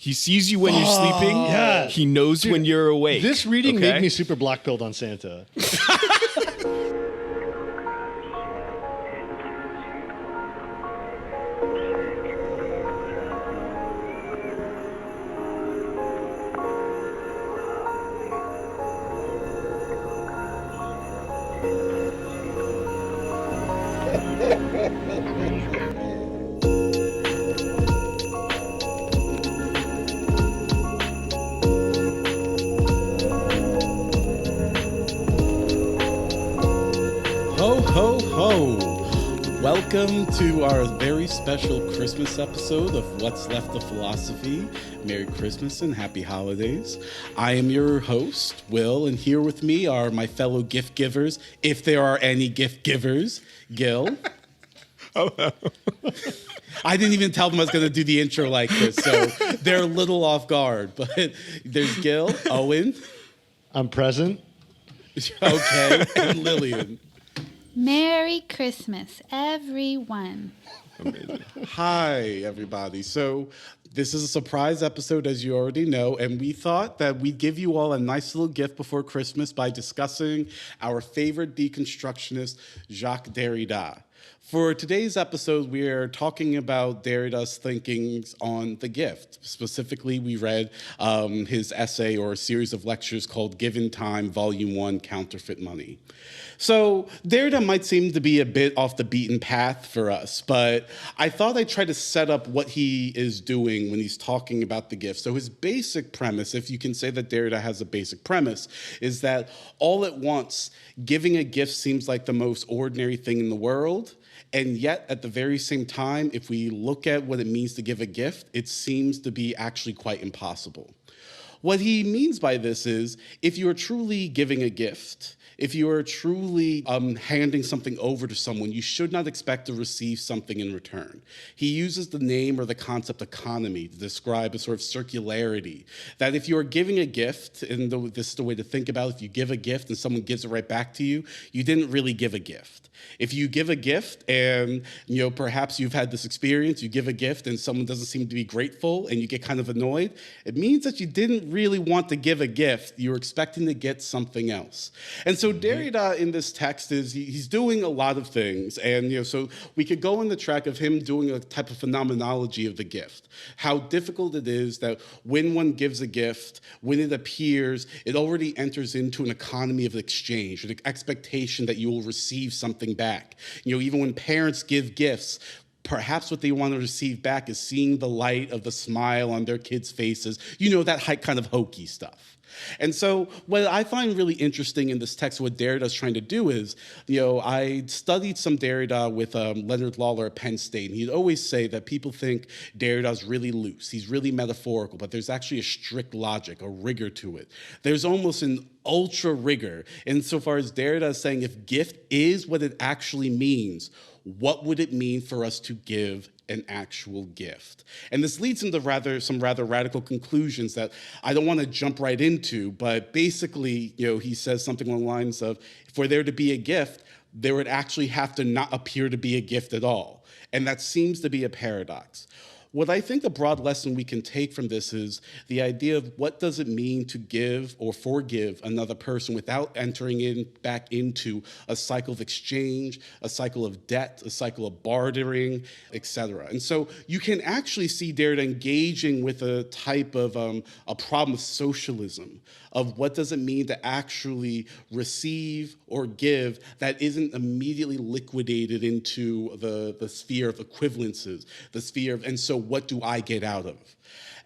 He sees you when you're sleeping. Yeah. He knows when you're awake. This reading okay? made me super black-pilled on Santa. Ho, ho, ho. Welcome to our very special Christmas episode of What's Left of Philosophy. Merry Christmas and Happy Holidays. I am your host, Will, and here with me are my fellow gift givers, if there are any gift givers, Gil. Hello. I didn't even tell them I was going to do the intro like this, so they're a little off guard. But there's Gil, Owen. I'm present. Okay, and Lillian. Merry Christmas, everyone. Amazing. Hi, everybody. So this is a surprise episode, as you already know, and we thought that we'd give you all a nice little gift before Christmas by discussing our favorite deconstructionist, Jacques Derrida. For today's episode, we are talking about Derrida's thinkings on the gift. Specifically, we read his essay or a series of lectures called Given Time, Volume 1, Counterfeit Money. So Derrida might seem to be a bit off the beaten path for us, but I thought I'd try to set up what he is doing when he's talking about the gift. So his basic premise, if you can say that Derrida has a basic premise, is that all at once, giving a gift seems like the most ordinary thing in the world. And yet, at the very same time, if we look at what it means to give a gift, it seems to be actually quite impossible. What he means by this is, if you are truly giving a gift, if you are truly handing something over to someone, you should not expect to receive something in return. He uses the name or the concept economy to describe a sort of circularity, that if you are giving a gift, and this is the way to think about it, if you give a gift and someone gives it right back to you, you didn't really give a gift. If you give a gift and, perhaps you've had this experience, you give a gift and someone doesn't seem to be grateful and you get kind of annoyed, it means that you didn't really want to give a gift. You were expecting to get something else. And so Derrida in this text he's doing a lot of things. And, so we could go on the track of him doing a type of phenomenology of the gift, how difficult it is that when one gives a gift, when it appears, it already enters into an economy of exchange, an expectation that you will receive something back. Even when parents give gifts, perhaps what they want to receive back is seeing the light of the smile on their kids' faces, that kind of hokey stuff. And so what I find really interesting in this text, what Derrida's trying to do is, I studied some Derrida with Leonard Lawler at Penn State, and he'd always say that people think Derrida's really loose, he's really metaphorical, but there's actually a strict logic, a rigor to it. There's almost an ultra rigor insofar as Derrida is saying if gift is what it actually means, what would it mean for us to give an actual gift? And this leads into some rather radical conclusions that I don't want to jump right into, but basically, he says something along the lines of, for there to be a gift, there would actually have to not appear to be a gift at all. And that seems to be a paradox. What I think the broad lesson we can take from this is the idea of what does it mean to give or forgive another person without entering back into a cycle of exchange, a cycle of debt, a cycle of bartering, etc. And so you can actually see Derrida engaging with a type of a problem of socialism, of what does it mean to actually receive or give that isn't immediately liquidated into the sphere of equivalences, the sphere of, and so what do I get out of?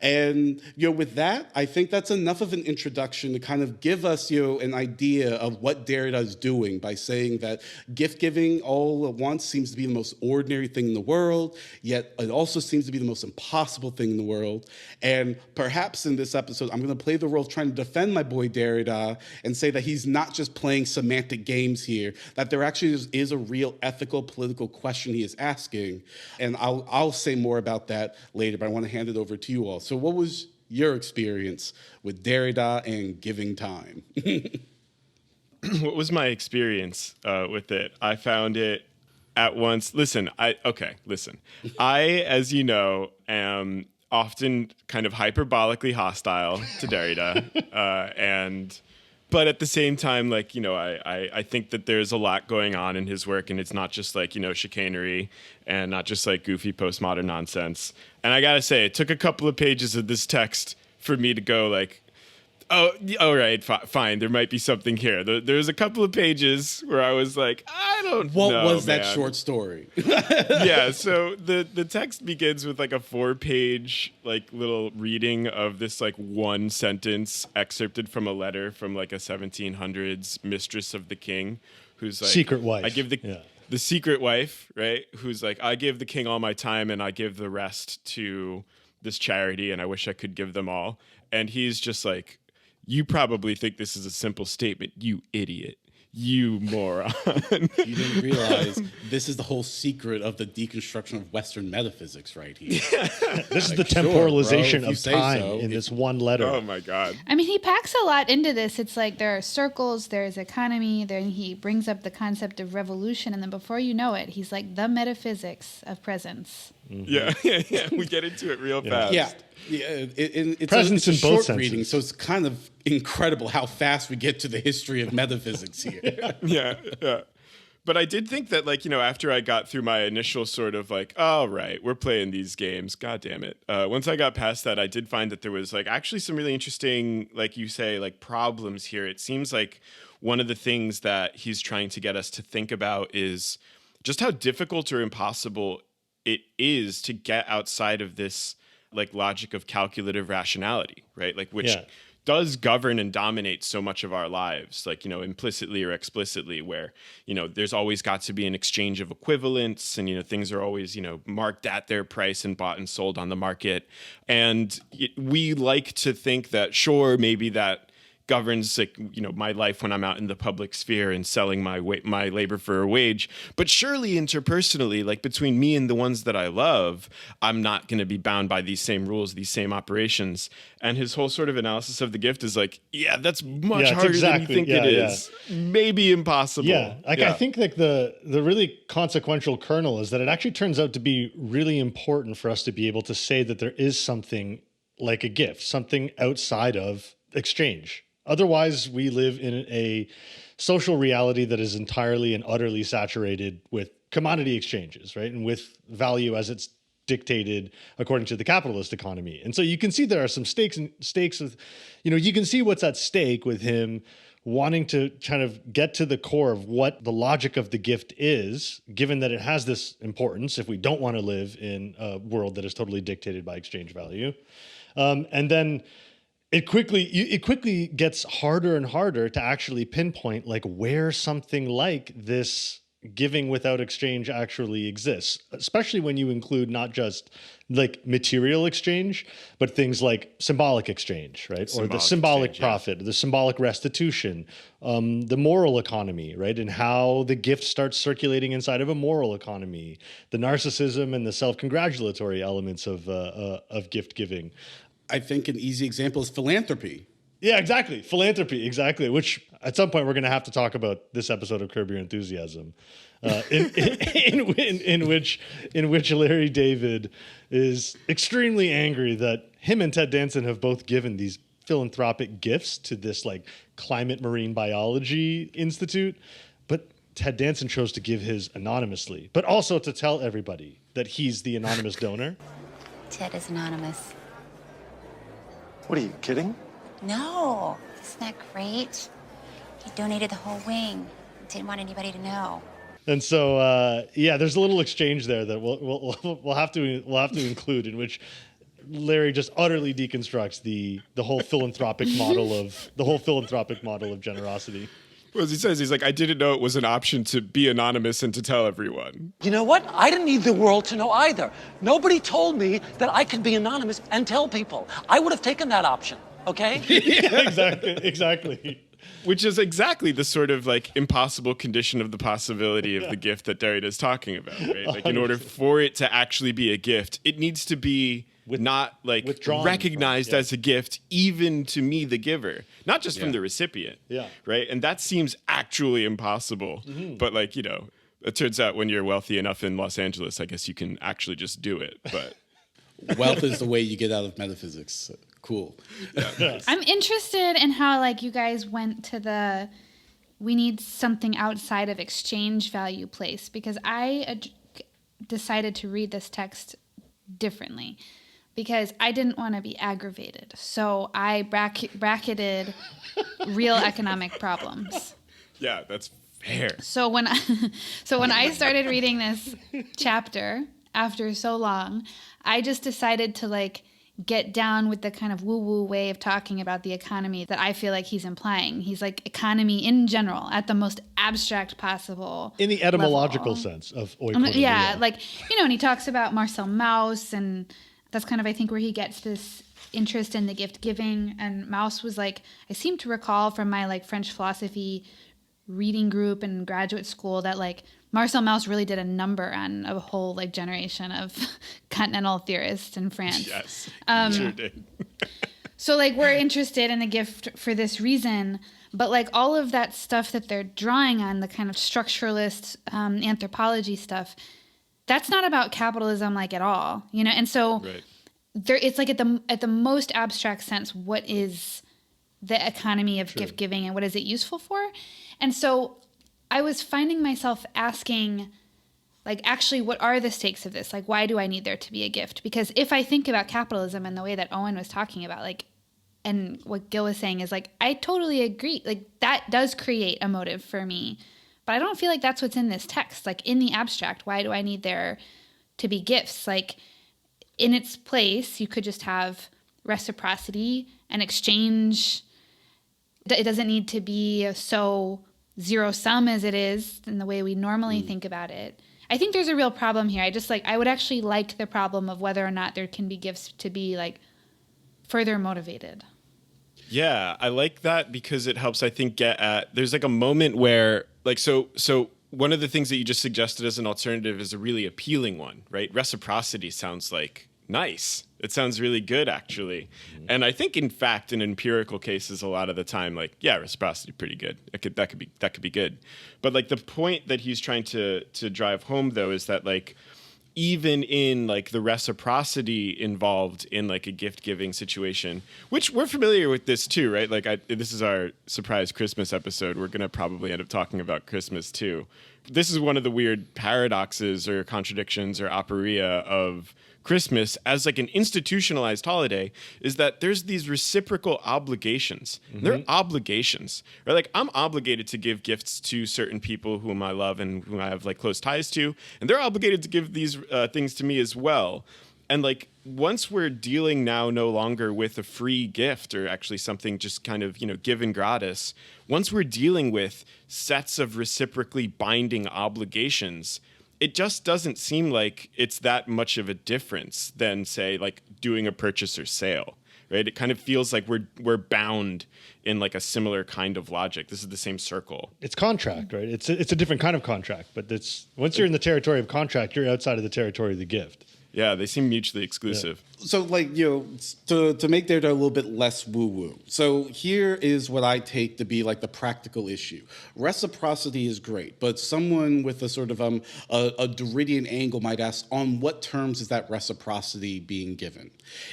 And with that, I think that's enough of an introduction to kind of give us an idea of what Derrida is doing by saying that gift giving all at once seems to be the most ordinary thing in the world, yet it also seems to be the most impossible thing in the world. And perhaps in this episode, I'm going to play the role of trying to defend my boy Derrida and say that he's not just playing semantic games here, that there actually is a real ethical, political question he is asking. And I'll say more about that later, but I want to hand it over to you all. So what was your experience with Derrida and giving time? What was my experience with it? I found it at once. I, as you know, am often kind of hyperbolically hostile to Derrida, but at the same time, like, I think that there's a lot going on in his work, and it's not just like, chicanery and not just like goofy postmodern nonsense. And I gotta say, it took a couple of pages of this text for me to go like, oh, all right, fine. There might be something here. There's a couple of pages where I was like, I don't know. What was that man. short story? Yeah, so the text begins with like a 4-page like little reading of this like one sentence excerpted from a letter from like a 1700s mistress of the king, who's like Secret wife. I give the secret wife, right? Who's like, I give the king all my time and I give the rest to this charity, and I wish I could give them all. And he's just like, you probably think this is a simple statement, you idiot. You moron. You didn't realize this is the whole secret of the deconstruction of Western metaphysics right here. This is the temporalization bro, of time in this one letter. Oh my God. I mean, he packs a lot into this. It's like there are circles, there's economy, then he brings up the concept of revolution, and then before you know it, he's like the metaphysics of presence. Mm-hmm. Yeah. We get into it real fast. Yeah. It's Presence a in short both senses. reading, so it's kind of incredible how fast we get to the history of metaphysics here. Yeah. But I did think that, like, after I got through my initial sort of like, all right, we're playing these games, God damn it. Once I got past that, I did find that there was like actually some really interesting, like you say, like problems here. It seems like one of the things that he's trying to get us to think about is just how difficult or impossible it is to get outside of this like logic of calculative rationality, right? Like which does govern and dominate so much of our lives, like, implicitly or explicitly, where, there's always got to be an exchange of equivalents and, things are always, marked at their price and bought and sold on the market. And we like to think that, sure, maybe that governs like my life when I'm out in the public sphere and selling my labor for a wage, but surely interpersonally, like between me and the ones that I love, I'm not going to be bound by these same rules, these same operations. And his whole sort of analysis of the gift is like, that's much harder than you think it is. Maybe impossible. I think like the really consequential kernel is that it actually turns out to be really important for us to be able to say that there is something like a gift, something outside of exchange. Otherwise, we live in a social reality that is entirely and utterly saturated with commodity exchanges, right? And with value as it's dictated according to the capitalist economy. And so you can see there are some stakes with, you can see what's at stake with him wanting to kind of get to the core of what the logic of the gift is, given that it has this importance if we don't want to live in a world that is totally dictated by exchange value. And then it quickly gets harder and harder to actually pinpoint like where something like this giving without exchange actually exists, especially when you include not just like material exchange, but things like symbolic exchange, right? Or the symbolic profit, the symbolic restitution, the moral economy, right? And how the gift starts circulating inside of a moral economy, the narcissism and the self-congratulatory elements of gift giving. I think an easy example is philanthropy. Yeah, exactly. Philanthropy, exactly. Which at some point we're going to have to talk about this episode of Curb Your Enthusiasm, in which Larry David is extremely angry that him and Ted Danson have both given these philanthropic gifts to this like climate marine biology institute, but Ted Danson chose to give his anonymously, but also to tell everybody that he's the anonymous donor. Ted is anonymous. What are you kidding? No, isn't that great? He donated the whole wing. Didn't want anybody to know. And so, there's a little exchange there that we'll have to include, in which Larry just utterly deconstructs the whole philanthropic model of generosity. Well, as he says, he's like, I didn't know it was an option to be anonymous and to tell everyone. You know what? I didn't need the world to know either. Nobody told me that I could be anonymous and tell people. I would have taken that option, okay? Yeah, exactly. Which is exactly the sort of like impossible condition of the possibility of the gift that Derrida is talking about, right? Like in order for it to actually be a gift, it needs to be not like recognized as a gift, even to me, the giver, not just from the recipient. Yeah. Right. And that seems actually impossible. Mm-hmm. But like, it turns out when you're wealthy enough in Los Angeles, I guess you can actually just do it. But Wealth is the way you get out of metaphysics. Cool. I'm interested in how like you guys went to we need something outside of exchange value place, because I decided to read this text differently because I didn't want to be aggravated. So I bracketed real economic problems. Yeah, that's fair. So when I started reading this chapter after so long, I just decided to like get down with the kind of woo-woo way of talking about the economy that I feel like he's implying. He's like economy in general at the most abstract possible In the etymological level. sense of Yeah, like, and he talks about Marcel Mauss, and that's kind of, I think, where he gets this interest in the gift giving. And Mauss was like, I seem to recall from my like French philosophy reading group in graduate school that like Marcel Mauss really did a number on a whole like generation of continental theorists in France. Yes, Sure did. So like we're interested in the gift for this reason, but like all of that stuff that they're drawing on, the kind of structuralist anthropology stuff, that's not about capitalism like at all, And so there, it's like at the most abstract sense, what is the economy of gift giving and what is it useful for? And so I was finding myself asking, like, actually, what are the stakes of this? Like, why do I need there to be a gift? Because if I think about capitalism and the way that Owen was talking about, like, and what Gil was saying is, like, I totally agree. Like, that does create a motive for me. But I don't feel like that's what's in this text. Like, in the abstract, why do I need there to be gifts? Like, in its place, you could just have reciprocity and exchange. It doesn't need to be so zero-sum as it is in the way we normally think about it. I think there's a real problem here. I would actually like the problem of whether or not there can be gifts to be like further motivated. Yeah, I like that because it helps, I think, get at, there's like a moment where like, so one of the things that you just suggested as an alternative is a really appealing one, right? Reciprocity sounds like nice. It sounds really good, actually. And I think, in fact, in empirical cases, a lot of the time, like, yeah, reciprocity pretty good. That could be good. But like the point that he's trying to drive home, though, is that like even in like the reciprocity involved in like a gift giving situation, which we're familiar with this too, right? Like this is our surprise Christmas episode. We're gonna probably end up talking about Christmas too. This is one of the weird paradoxes or contradictions or aporia of Christmas as like an institutionalized holiday, is that there's these reciprocal obligations. They're obligations, right? Like I'm obligated to give gifts to certain people whom I love and whom I have like close ties to, and they're obligated to give these things to me as well. And like once we're dealing now no longer with a free gift or actually something just kind of, given gratis, once we're dealing with sets of reciprocally binding obligations, it just doesn't seem like it's that much of a difference than, say, like doing a purchase or sale, right? It kind of feels like we're bound in like a similar kind of logic. This is the same circle. It's contract, right? It's a different kind of contract, but once you're in the territory of contract, you're outside of the territory of the gift. Yeah, they seem mutually exclusive. Yeah. So, like, to make Derrida a little bit less woo-woo. So here is what I take to be like the practical issue. Reciprocity is great, but someone with a sort of a Derridian angle might ask, on what terms is that reciprocity being given?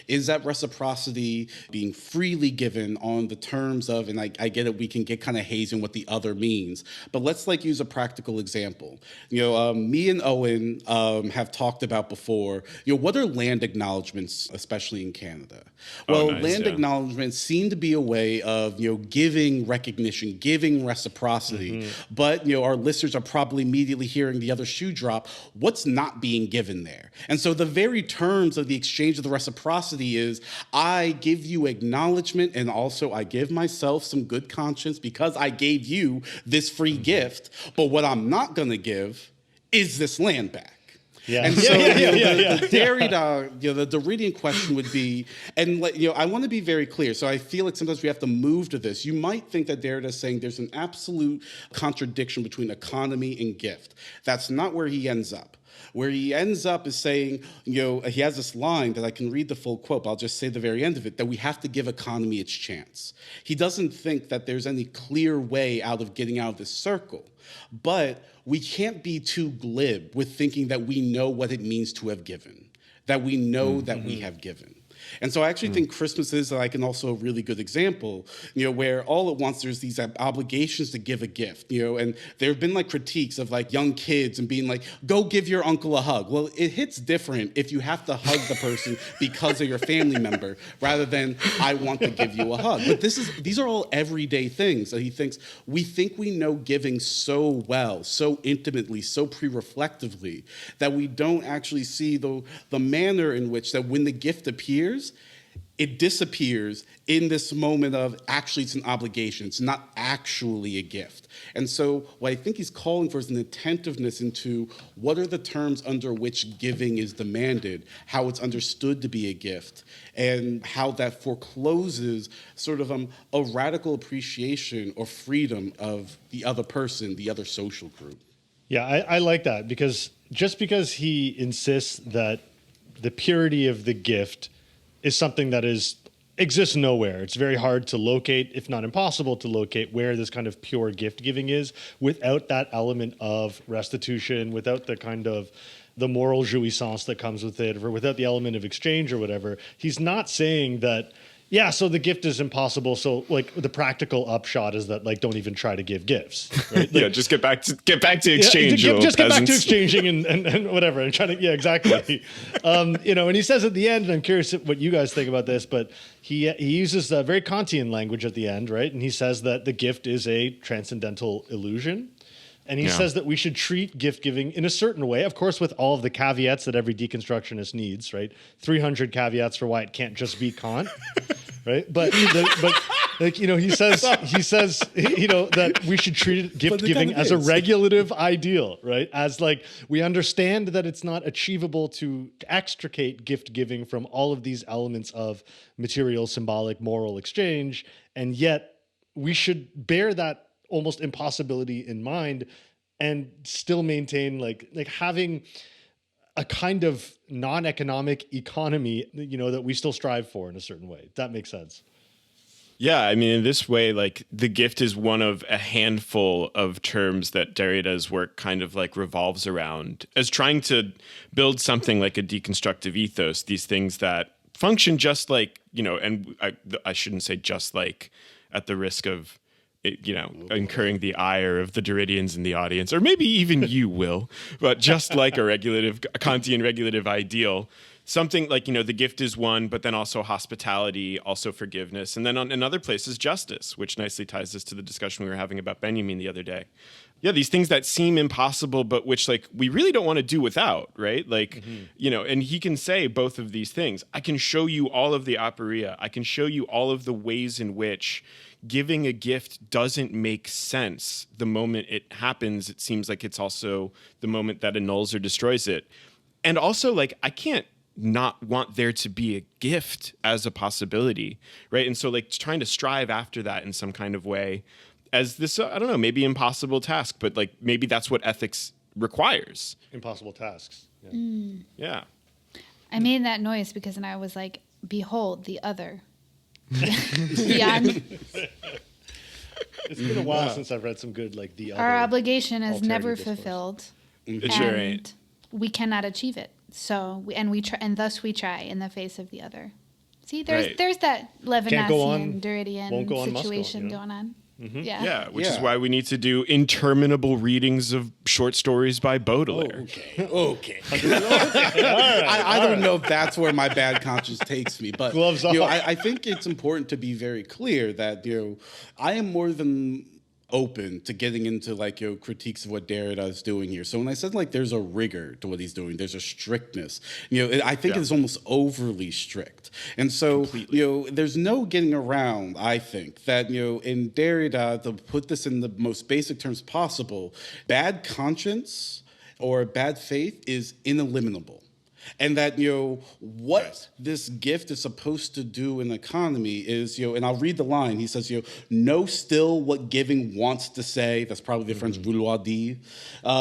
Is that reciprocity being freely given on the terms of, and I get it, we can get kind of hazing what the other means, but let's like use a practical example. Me and Owen have talked about before, what are land acknowledgements, especially in Canada? Well, land acknowledgements seem to be a way of, giving recognition, giving reciprocity, but, our listeners are probably immediately hearing the other shoe drop. What's not being given there? And so the very terms of the exchange of the reciprocity is, I give you acknowledgement, and also I give myself some good conscience because I gave you this free gift, but what I'm not going to give is this land back. Yeah. And so the Derrida, the Derridian question would be, and I want to be very clear. So I feel like sometimes we have to move to this. You might think that Derrida is saying there's an absolute contradiction between economy and gift. That's not where he ends up. Where he ends up is saying, he has this line that I can read the full quote, but I'll just say the very end of it, that we have to give economy its chance. He doesn't think that there's any clear way out of getting out of this circle. But we can't be too glib with thinking that we know what it means to have given. that we know that we have given. And so I actually think Christmas is like and also a really good example, where all at once there's these obligations to give a gift, and there have been like critiques of like young kids and being like, go give your uncle a hug. Well, it hits different if you have to hug the person because of your family member rather than I want to give you a hug. But these are all everyday things that he thinks we know giving so well, so intimately, so pre-reflectively that we don't actually see the manner in which that when the gift appears, it disappears in this moment of actually it's an obligation. It's not actually a gift. And so what I think he's calling for is an attentiveness into what are the terms under which giving is demanded, how it's understood to be a gift, and how that forecloses sort of a radical appreciation or freedom of the other person, the other social group. Yeah, I like that because just because he insists that the purity of the gift is something that exists nowhere. It's very hard to locate, if not impossible to locate, where this kind of pure gift giving is without that element of restitution, without the kind of the moral jouissance that comes with it, or without the element of exchange or whatever. He's not saying that, yeah, so the gift is impossible. So like the practical upshot is that like don't even try to give gifts. Right? Like, just get back to exchange. Just get back to exchanging and whatever and trying to exactly. And he says at the end, and I'm curious what you guys think about this, but he uses a very Kantian language at the end, right? And he says that the gift is a transcendental illusion. And he says that we should treat gift giving in a certain way, of course, with all of the caveats that every deconstructionist needs, right? 300 caveats for why it can't just be Kant, right? But he says, that we should treat gift giving as a regulative ideal, right? As like, we understand that it's not achievable to extricate gift giving from all of these elements of material, symbolic, moral exchange. And yet we should bear that almost impossibility in mind and still maintain like having a kind of non-economic economy, that we still strive for in a certain way. That makes sense. Yeah, I mean, in this way, like the gift is one of a handful of terms that Derrida's work kind of like revolves around as trying to build something like a deconstructive ethos, these things that function just like, and I shouldn't say just like at the risk of incurring the ire of the Derridians in the audience, or maybe even you will, but just like a Kantian regulative ideal, something like, the gift is one, but then also hospitality, also forgiveness. And then in another places, justice, which nicely ties us to the discussion we were having about Benjamin the other day. Yeah, these things that seem impossible, but which like we really don't want to do without, right? Like, and he can say both of these things. I can show you all of the aporia. I can show you all of the ways in which giving a gift doesn't make sense. The moment it happens, it seems like it's also the moment that annuls or destroys it. And also, like, I can't not want there to be a gift as a possibility, right? And so, like, trying to strive after that in some kind of way as this, I don't know, maybe impossible task, but, like, maybe that's what ethics requires. Impossible tasks. Yeah. I made that noise because then I was like, behold, the other. Yeah. It's been a while since I've read some good like the other. Our obligation is never discourse. fulfilled. It sure ain't. We cannot achieve it. So we try, and thus we try in the face of the other. See, there's that Levinasian, Derridian situation going on. Yeah. Yeah, which is why we need to do interminable readings of short stories by Baudelaire. Okay. I don't know if that's where my bad conscience takes me, but gloves off. I think it's important to be very clear that I am more than open to getting into like critiques of what Derrida is doing here. So when I said like there's a rigor to what he's doing, there's a strictness. I think it's almost overly strict. And so there's no getting around, I think, that in Derrida, to put this in the most basic terms possible, bad conscience or bad faith is ineliminable. And that, what this gift is supposed to do in the economy is, and I'll read the line. He says, know still what giving wants to say. That's probably the French vouloir dire.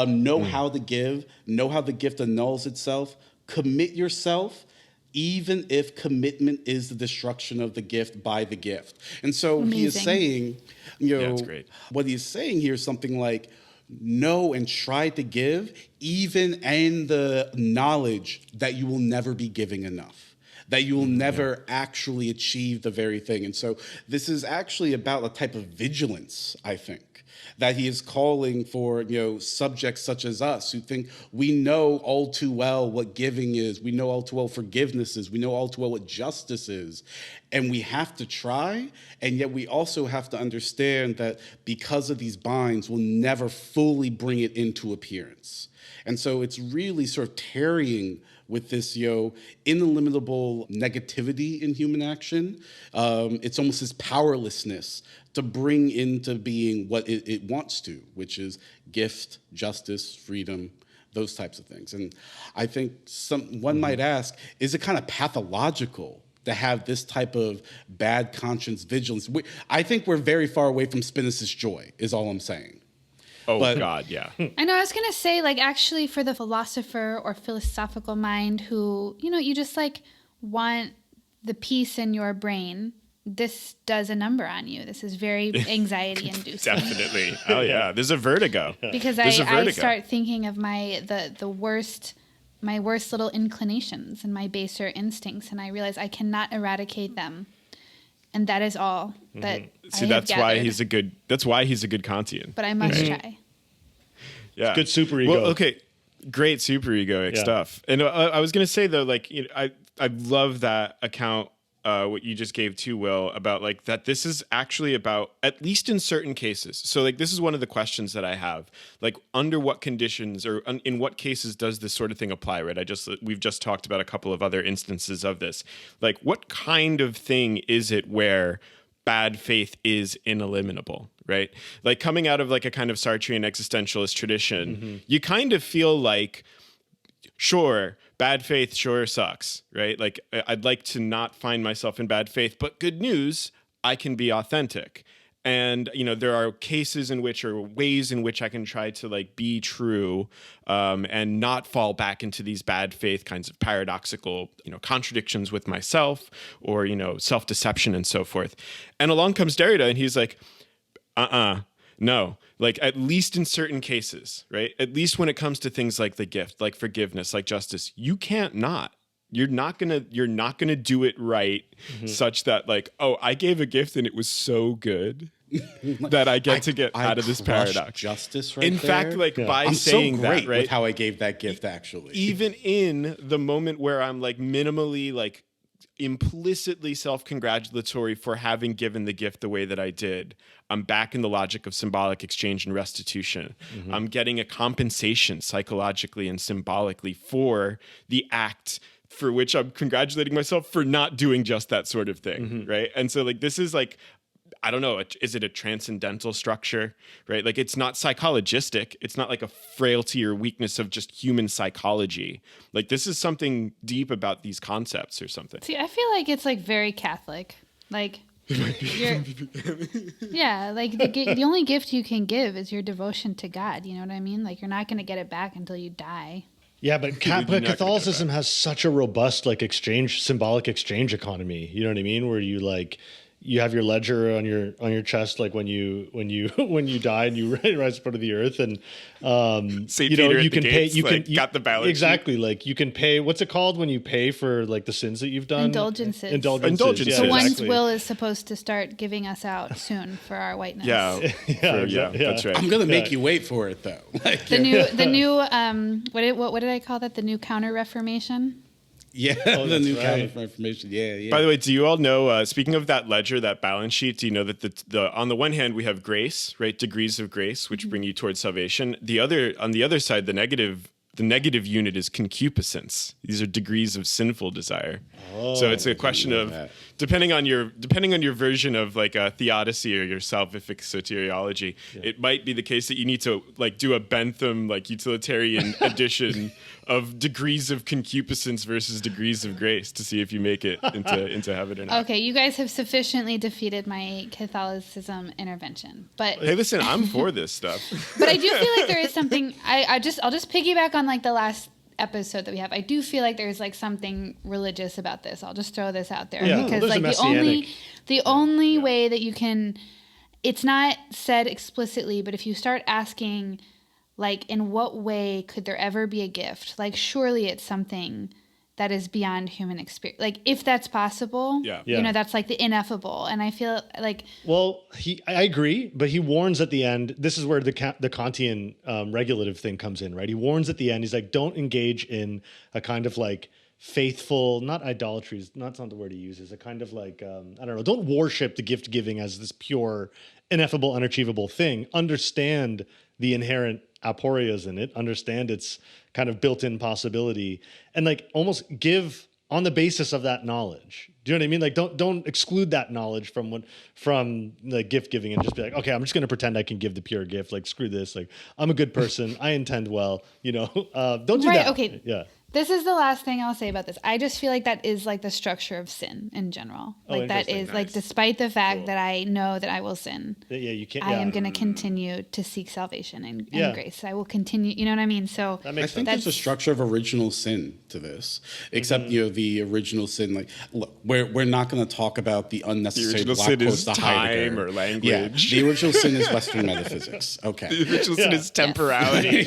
Know how to give. Know how the gift annuls itself. Commit yourself, even if commitment is the destruction of the gift by the gift. And so he is saying, that's great. What he's saying here is something like, know and try to give, even in the knowledge that you will never be giving enough, that you will never actually achieve the very thing. And so this is actually about a type of vigilance, I think, that he is calling for, subjects such as us who think we know all too well what giving is, we know all too well forgiveness is, we know all too well what justice is, and we have to try, and yet we also have to understand that because of these binds, we'll never fully bring it into appearance. And so it's really sort of tarrying with this, ineliminable negativity in human action. It's almost this powerlessness to bring into being what it wants to, which is gift, justice, freedom, those types of things. And I think one might ask, is it kind of pathological to have this type of bad conscience vigilance? I think we're very far away from Spinoz's joy, is all I'm saying. Oh, God, yeah. I know, I was going to say, actually for the philosopher or philosophical mind who, you just, want the peace in your brain, this does a number on you. This is very anxiety-inducing. Definitely. Oh, yeah. There's a vertigo. Because I start thinking of my worst little inclinations and my baser instincts, and I realize I cannot eradicate them. And that is all that See, I have that's why gathered. that's why he's a good Kantian. But I must try. Yeah. Good superego. Well, okay. Great superegoic stuff. And I was going to say, though, I love that account, what you just gave to Will, about that this is actually about, at least in certain cases. So this is one of the questions that I have, under what conditions or in what cases does this sort of thing apply, right? We've just talked about a couple of other instances of this. What kind of thing is it where bad faith is ineliminable, right? Coming out of a kind of Sartrean existentialist tradition, you kind of feel sure, bad faith sure sucks, right? I'd like to not find myself in bad faith, but good news, I can be authentic. And, there are cases in which, or ways in which I can try to be true and not fall back into these bad faith kinds of paradoxical, contradictions with myself or, self-deception and so forth. And along comes Derrida and he's no, at least in certain cases, right? At least when it comes to things like the gift, like forgiveness, like justice, you can't not. You're not gonna do it right, such that I gave a gift and it was so good that I get to get out of this paradox. Justice, right? In fact, by I'm saying so great that, right? with how I gave that gift, actually. Even in the moment where I'm minimally implicitly self-congratulatory for having given the gift the way that I did, I'm back in the logic of symbolic exchange and restitution. I'm getting a compensation psychologically and symbolically for the act for which I'm congratulating myself for not doing just that sort of thing, right? And so this is I don't know, is it a transcendental structure, right? It's not psychologistic. It's not a frailty or weakness of just human psychology. This is something deep about these concepts or something. See, I feel it's very Catholic. You're, yeah, the only gift you can give is your devotion to God. You know what I mean? You're not going to get it back until you die. Yeah, but Catholicism has such a robust symbolic exchange economy. You know what I mean? Where you have your ledger on your chest, when you die and you rise up out of the earth, and St. Peter you can pay. You can got the balance exactly sheet. You can pay. What's it called when you pay for the sins that you've done? Indulgences. Indulgences. The Yeah, ones exactly. Will is supposed to start giving us out soon for our whiteness. Yeah, that's right. I'm gonna make you wait for it though. The new what did I call that? The new Counter Reformation. Yeah, the new kind of information. Yeah. By the way, do you all know, speaking of that ledger, that balance sheet, do you know that the on the one hand, we have grace, right? Degrees of grace, which bring you towards salvation. On the other side, the negative unit is concupiscence. These are degrees of sinful desire. So it's a question of depending on your version of a theodicy or your salvific soteriology, it might be the case that you need to do a Bentham utilitarian addition of degrees of concupiscence versus degrees of grace to see if you make it into heaven or not. Okay, you guys have sufficiently defeated my Catholicism intervention, but hey, listen, I'm for this stuff. But I do feel there is something. I'll just piggyback on the last episode that we have. I do feel there's something religious about this. I'll just throw this out there because the only way that you can, it's not said explicitly, but if you start asking like, in what way could there ever be a gift? Like, surely it's something that is beyond human experience. Like, if that's possible, you know, that's like the ineffable. And I feel like... Well, I agree, but he warns at the end, this is where the Kantian regulative thing comes in, right? He warns at the end, he's like, don't engage in a kind of like faithful, not idolatry, that's not the word he uses, a kind of like, I don't know, don't worship the gift giving as this pure, ineffable, unachievable thing. Understand the inherent aporias in it, understand its kind of built-in possibility, and like almost give on the basis of that knowledge. Do you know what I mean? Like don't exclude that knowledge from the gift giving and just be like, okay, I'm just going to pretend I can give the pure gift. Like, screw this. Like, I'm a good person. I intend well. You know, don't do that. Okay. Yeah. This is the last thing I'll say about this. I just feel like that is like the structure of sin in general. Like that is like, despite the fact that I know that I will sin, you can't. I am going to continue to seek salvation and grace. I will continue. You know what I mean? So I think there's a structure of original sin to this, except you know the original sin. Like, look, we're not going to talk about the unnecessary the original black sin quotes is to time Heidegger. or language. Yeah, the original sin is Western metaphysics. Okay, The original sin is temporality.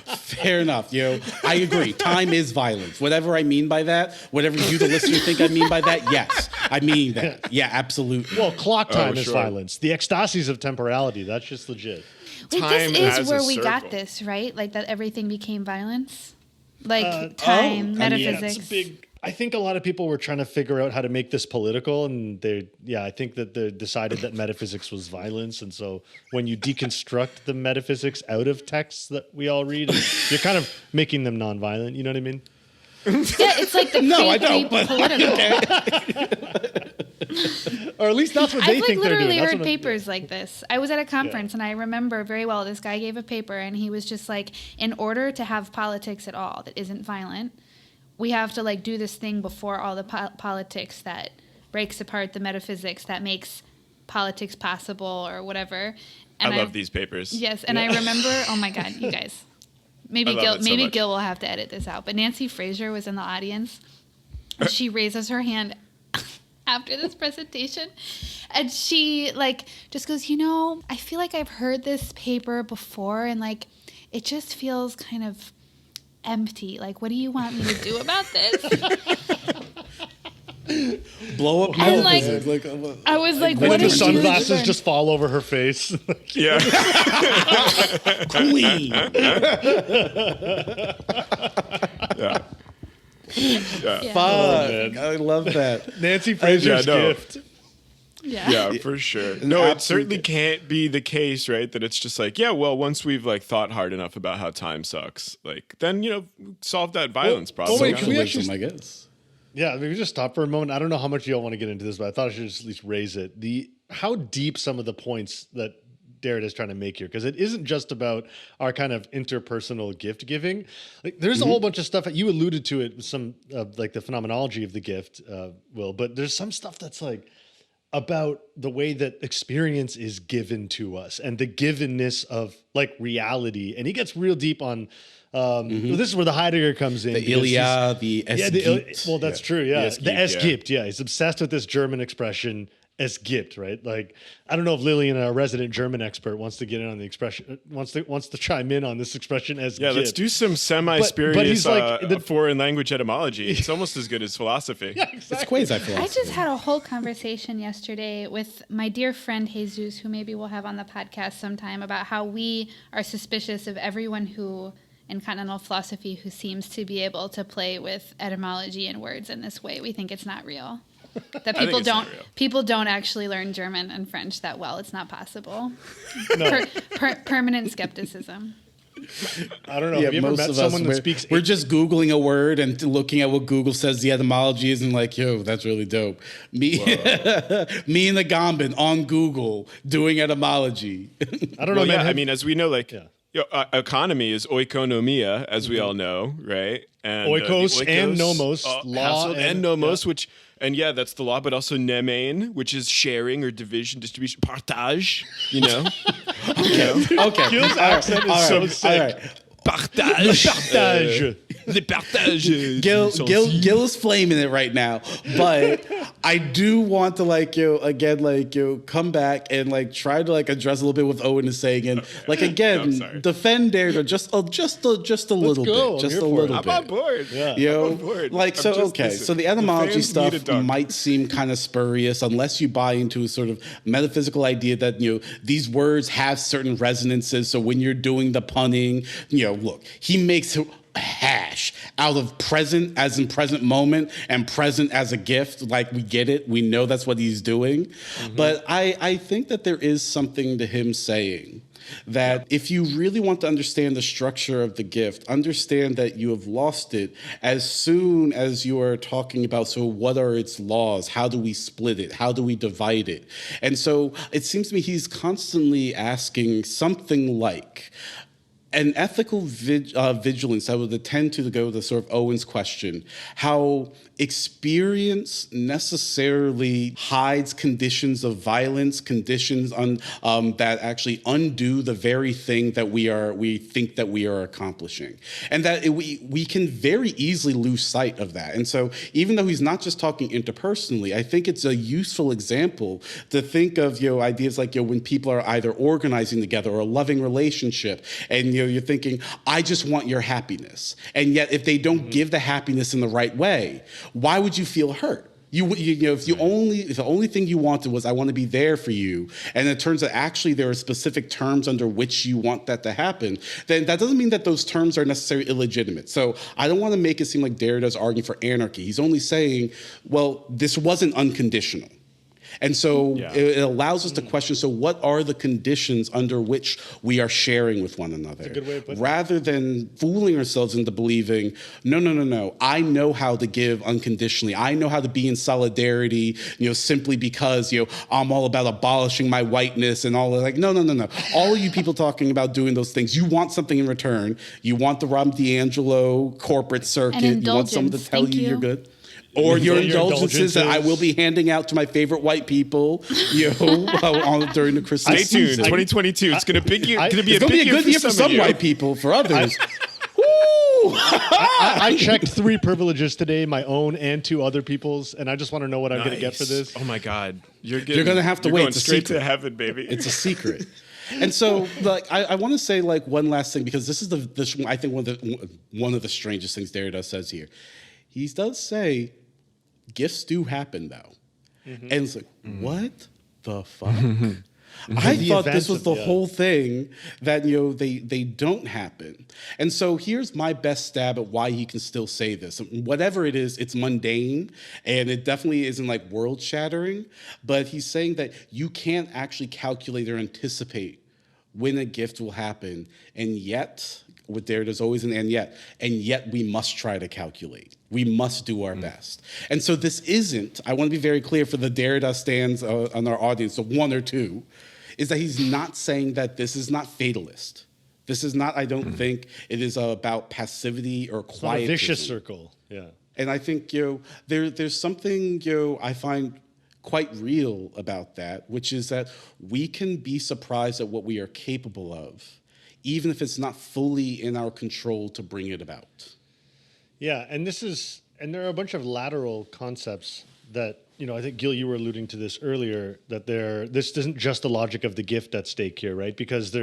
Fair enough. You know, I agree. Time is violence. Whatever I mean by that, whatever you, the listener, think I mean by that, yes, I mean that. Yeah, absolutely. Well, clock time is violence. The ecstasies of temporality, that's just legit. Wait, Time this has is where a we got circle. this, right? Like that everything became violence? Like time, metaphysics. It's big. I think a lot of people were trying to figure out how to make this political, and I think that they decided that metaphysics was violence, and so when you deconstruct the metaphysics out of texts that we all read, you're kind of making them non-violent. You know what I mean? Yeah, it's like the political. Or at least that's what they I've think they're doing. literally That's heard what papers like this. I was at a conference and I remember very well this guy gave a paper and he was just like, in order to have politics at all that isn't violent, we have to like do this thing before all the politics that breaks apart the metaphysics that makes politics possible or whatever. And I love these papers. Yes, and I remember, oh my God, you guys. Maybe Gil will have to edit this out. But Nancy Fraser was in the audience and she raises her hand after this presentation and she like just goes, you know, I feel like I've heard this paper before and like it just feels kind of empty. Like, what do you want me to do about this? Blow up And like, metaphysics. I was like, Then what the did you sunglasses learn? just fall over her face. Yeah. Queen. Yeah. Fuck. I love that. Nancy Fraser's gift. Yeah, for sure. No, it certainly can't be the case, right? That it's just like, yeah, well, once we've like thought hard enough about how time sucks, like then, you know, solve that violence problem. wait, can we actually- I guess. Yeah, maybe just stop for a moment. I don't know how much y'all want to get into this, but I thought I should just at least raise it. How deep some of the points that Derrida is trying to make here, because it isn't just about our kind of interpersonal gift giving. Like, there's a whole bunch of stuff that you alluded to it with some like the phenomenology of the gift, Will, but there's some stuff that's like about the way that experience is given to us and the givenness of like reality. And he gets real deep on well, this is where the Heidegger comes in. The Ilia, the 𝙁𝙤𝙧𝙚. Well, that's true. Yeah. The The 𝙁𝙤𝙧, 𝙁𝙤𝙧. He's obsessed with this German expression 𝙁𝙤𝙧, right? Like, I don't know if Lillian, a resident German expert, wants to get in on the expression, wants to chime in on this expression 𝙁𝙤𝙧. Yeah, let's do some semi-spurious but he's like foreign language etymology. It's almost as good as philosophy. Yeah, It's exactly. quasi-philosophy. I just had a whole conversation yesterday with my dear friend Jesus, who maybe we'll have on the podcast sometime, about how we are suspicious of everyone who, in continental philosophy, who seems to be able to play with etymology and words in this way. We think it's not real. That people don't actually learn German and French that well. It's not possible. No. Permanent skepticism. I don't know. Have you ever met someone that speaks? We're just Googling a word and looking at what Google says the etymology is and like, yo, that's really dope. Me and the Gambin on Google doing etymology. I don't know, Well, man. yeah, I mean, as we know, like, economy is oikonomia, as we all know, right? And Oikos and nomos, law hassle and- nomos, which, and yeah, that's the law, but also nemein, which is sharing or division, distribution, partage, you know? Okay. Gil's accent is so sick. All right. Partage. Partage. Le partage. Gil is flaming it right now, but I do want to come back and try to address a little bit what Owen is saying and defend Derrida just a little bit, just a little bit. I'm on board. Yeah. I'm on board. So the etymology stuff might seem kind of spurious unless you buy into a sort of metaphysical idea that these words have certain resonances. So when you're doing the punning, look, he makes hash out of present as in present moment and present as a gift. We get it. We know that's what he's doing. Mm-hmm. But I think that there is something to him saying that if you really want to understand the structure of the gift, understand that you have lost it as soon as you are talking about, so what are its laws? How do we split it? How do we divide it? And so it seems to me he's constantly asking something like, an ethical vigilance, I would tend to go to sort of Owen's question, how experience necessarily hides conditions of violence, conditions that actually undo the very thing that we think that we are accomplishing. And that we can very easily lose sight of that. And so even though he's not just talking interpersonally, I think it's a useful example to think of ideas like when people are either organizing together or a loving relationship, and you're thinking, I just want your happiness. And yet if they don't give the happiness in the right way, why would you feel hurt? If the only thing you wanted was, I want to be there for you, and it turns out actually there are specific terms under which you want that to happen, then that doesn't mean that those terms are necessarily illegitimate. So I don't want to make it seem like Derrida's arguing for anarchy. He's only saying, well, this wasn't unconditional. And so it allows us to question, so what are the conditions under which we are sharing with one another? That's a good way of putting it. Rather than fooling ourselves into believing, no, I know how to give unconditionally. I know how to be in solidarity, simply because, I'm all about abolishing my whiteness and all that. No. All of you people talking about doing those things, you want something in return. You want the Rob D'Angelo corporate circuit. You want someone to tell you you're good. Or your indulgences that I will be handing out to my favorite white people, during the Christmas Stay tuned. season. 2022. It's going to be a good year for some white people. For others, I checked 3 privileges today, my own and 2 other people's, and I just want to know what I'm going to get for this. Oh my God, you're going to have to wait. Going it's straight to heaven, baby. It's a secret. And so, I want to say one last thing, because this is I think one of the strangest things Derrida says here. He does say, gifts do happen, though. Mm-hmm. And it's like, what the fuck? I thought this was the whole thing, that they don't happen. And so here's my best stab at why he can still say this. Whatever it is, it's mundane, and it definitely isn't world shattering, but he's saying that you can't actually calculate or anticipate when a gift will happen, and yet, with there's always an and yet we must try to calculate. We must do our best. And so this isn't, I want to be very clear for the Derrida stands on our audience, so 1 or 2, is that he's not saying that this is not fatalist. This is not, I don't think, it is about passivity or quietism. It's not a vicious circle, yeah. And I think, there's something, I find quite real about that, which is that we can be surprised at what we are capable of, even if it's not fully in our control to bring it about. Yeah, and there are a bunch of lateral concepts that, I think, Gil, you were alluding to this earlier, that this isn't just the logic of the gift at stake here, right? Because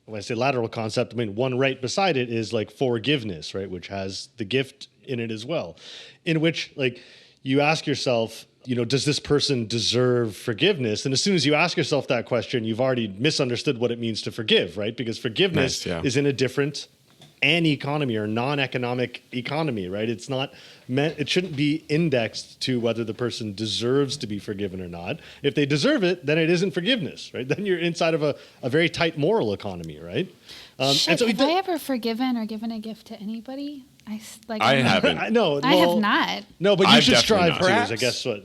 when I say lateral concept, I mean, one right beside it is forgiveness, right? Which has the gift in it as well, in which you ask yourself, does this person deserve forgiveness? And as soon as you ask yourself that question, you've already misunderstood what it means to forgive, right? Because forgiveness is in a different economy or non-economic economy, right? It's not meant, it shouldn't be indexed to whether the person deserves to be forgiven or not. If they deserve it, then it isn't forgiveness, right? Then you're inside of a very tight moral economy, right? Have I ever forgiven or given a gift to anybody? I haven't. I have not. No, but you I've should definitely strive not. to, is I guess what.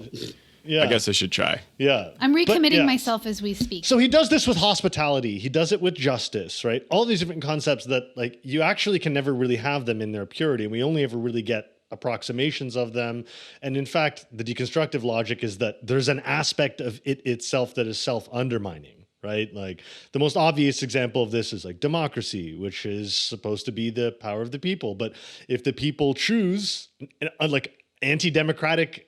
Yeah. I guess I should try. Yeah. I'm recommitting myself as we speak. So he does this with hospitality. He does it with justice, right? All these different concepts that you actually can never really have them in their purity. And we only ever really get approximations of them. And in fact, the deconstructive logic is that there's an aspect of it itself that is self-undermining, right? Like the most obvious example of this is like democracy, which is supposed to be the power of the people. But if the people choose like anti-democratic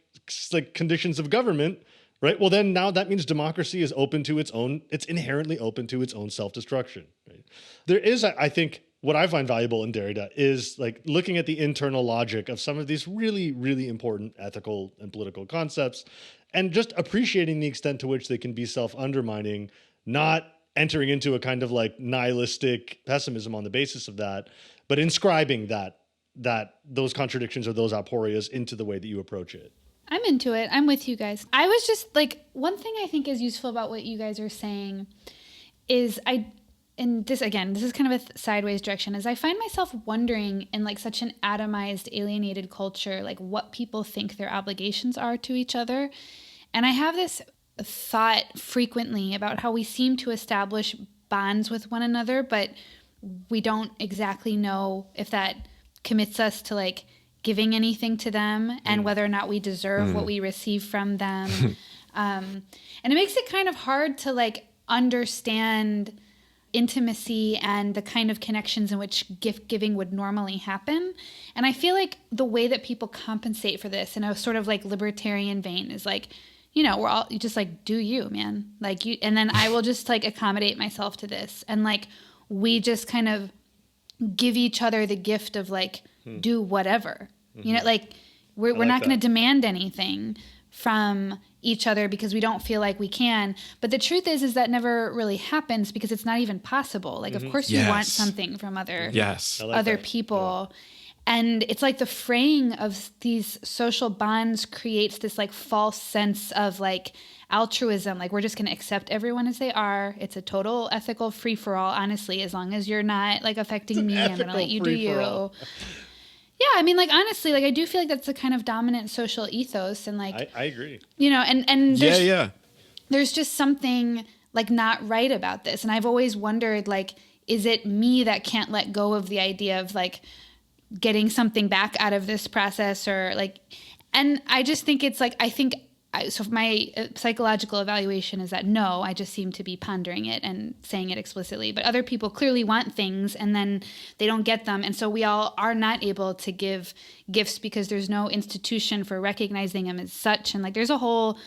like conditions of government, right? Well, then now that means democracy is open to it's inherently open to its own self-destruction, right? There is, I think, what I find valuable in Derrida is like looking at the internal logic of some of these really, really important ethical and political concepts and just appreciating the extent to which they can be self-undermining, not entering into a kind of like nihilistic pessimism on the basis of that, but inscribing those contradictions or those aporias into the way that you approach it. I'm into it. I'm with you guys. I was just like, one thing I think is useful about what you guys are saying is and this is kind of a sideways direction, is I find myself wondering in like such an atomized, alienated culture, like what people think their obligations are to each other. And I have this thought frequently about how we seem to establish bonds with one another, but we don't exactly know if that commits us to like giving anything to them and whether or not we deserve what we receive from them. And it makes it kind of hard to like understand intimacy and the kind of connections in which gift giving would normally happen. And I feel like the way that people compensate for this in a sort of like libertarian vein is like, you know, you just like, do you, man, like you, and then I will just like accommodate myself to this. And like, we just kind of give each other the gift of like, do whatever, you know, like we're not going to demand anything from each other because we don't feel like we can. But the truth is that never really happens because it's not even possible. Like, of course you want something from other people. Yeah. And it's like the fraying of these social bonds creates this like false sense of like altruism. Like we're just going to accept everyone as they are. It's a total ethical free for all, honestly, as long as you're not like affecting me, I'm going to let you do you. Yeah, I mean, like, honestly, like, I do feel like that's the kind of dominant social ethos. And, like... I agree. You know, and there's just something, like, not right about this. And I've always wondered, like, is it me that can't let go of the idea of, like, getting something back out of this process or, like... And I just think it's, like, so my psychological evaluation is that no, I just seem to be pondering it and saying it explicitly. But other people clearly want things and then they don't get them. And so we all are not able to give gifts because there's no institution for recognizing them as such. And like there's a whole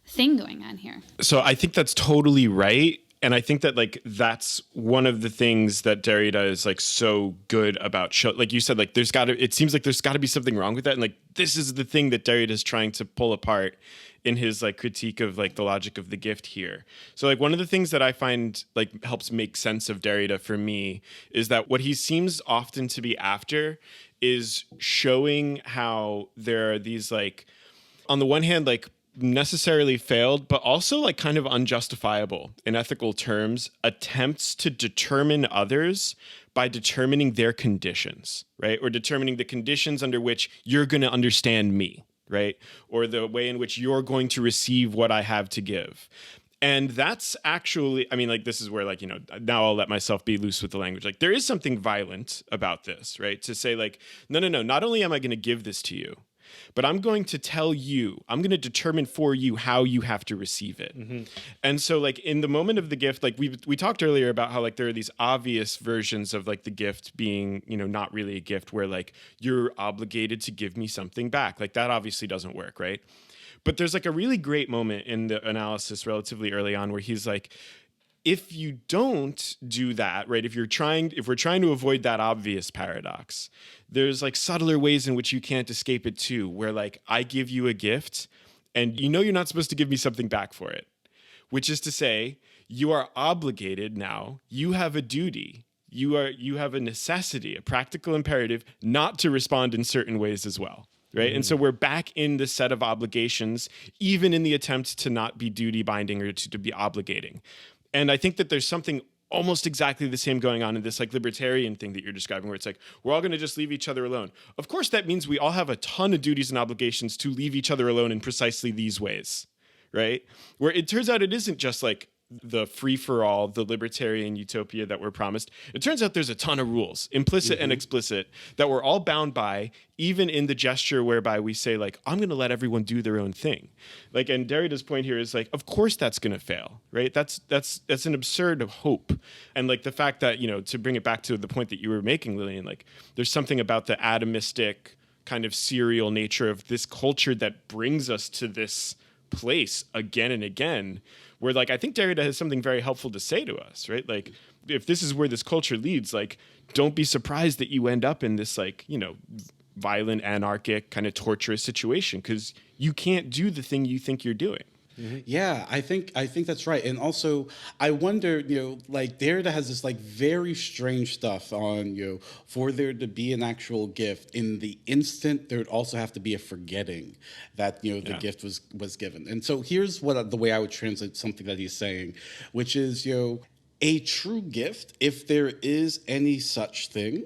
thing going on here. So I think that's totally right. And I think that like that's one of the things that Derrida is like so good about. Like you said, like it seems like there's got to be something wrong with that. And like this is the thing that Derrida is trying to pull apart in his like critique of like the logic of the gift here. So like one of the things that I find like helps make sense of Derrida for me is that what he seems often to be after is showing how there are these like, on the one hand, like necessarily failed, but also like kind of unjustifiable in ethical terms, attempts to determine others by determining their conditions, right? Or determining the conditions under which you're going to understand me, right? Or the way in which you're going to receive what I have to give. And that's actually, I mean, like, this is where, like, you know, now I'll let myself be loose with the language. Like, there is something violent about this, right? To say, like, no, not only am I going to give this to you, but I'm going to tell you, I'm going to determine for you how you have to receive it. Mm-hmm. And so like in the moment of the gift, like we talked earlier about how like there are these obvious versions of like the gift being, you know, not really a gift where like you're obligated to give me something back. Like that obviously doesn't work, right? But there's like a really great moment in the analysis relatively early on where he's like, if you don't do that, right, if we're trying to avoid that obvious paradox, there's like subtler ways in which you can't escape it too, where like I give you a gift and you know you're not supposed to give me something back for it, which is to say you are obligated now, you have a duty, you have a necessity, a practical imperative not to respond in certain ways as well. Right. And so we're back in the set of obligations, even in the attempt to not be duty binding or to be obligating. And I think that there's something almost exactly the same going on in this like libertarian thing that you're describing, where it's like, we're all going to just leave each other alone. Of course, that means we all have a ton of duties and obligations to leave each other alone in precisely these ways, right? Where it turns out it isn't just like the free-for-all, the libertarian utopia that we're promised, it turns out there's a ton of rules, implicit and explicit, that we're all bound by, even in the gesture whereby we say, like, I'm going to let everyone do their own thing. Like, and Derrida's point here is like, of course that's going to fail, right? That's an absurd hope. And like the fact that, you know, to bring it back to the point that you were making, Lillian, like there's something about the atomistic kind of serial nature of this culture that brings us to this place again and again, where like I think Derrida has something very helpful to say to us, right? Like if this is where this culture leads, like don't be surprised that you end up in this like, you know, violent, anarchic, kind of torturous situation because you can't do the thing you think you're doing. Yeah, I think that's right. And also, I wonder, you know, like Derrida has this like very strange stuff on, you know, for there to be an actual gift, in the instant there would also have to be a forgetting that, you know, the gift was given. And so here's what the way I would translate something that he's saying, which is, you know, a true gift, if there is any such thing,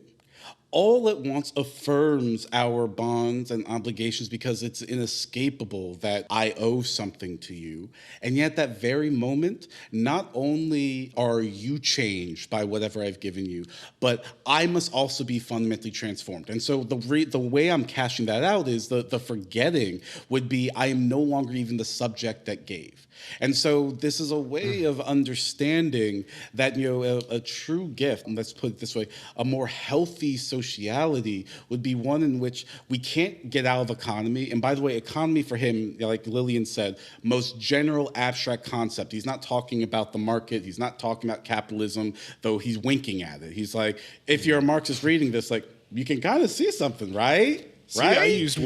all at once affirms our bonds and obligations because it's inescapable that I owe something to you. And yet that very moment, not only are you changed by whatever I've given you, but I must also be fundamentally transformed. And so the way I'm cashing that out is the forgetting would be I am no longer even the subject that gave. And so this is a way of understanding that, you know, a true gift, and let's put it this way, a more healthy sociality would be one in which we can't get out of economy. And by the way, economy for him, like Lillian said, most general abstract concept. He's not talking about the market. He's not talking about capitalism, though he's winking at it. He's like, if you're a Marxist reading this, like, you can kind of see something, right? See, right? I used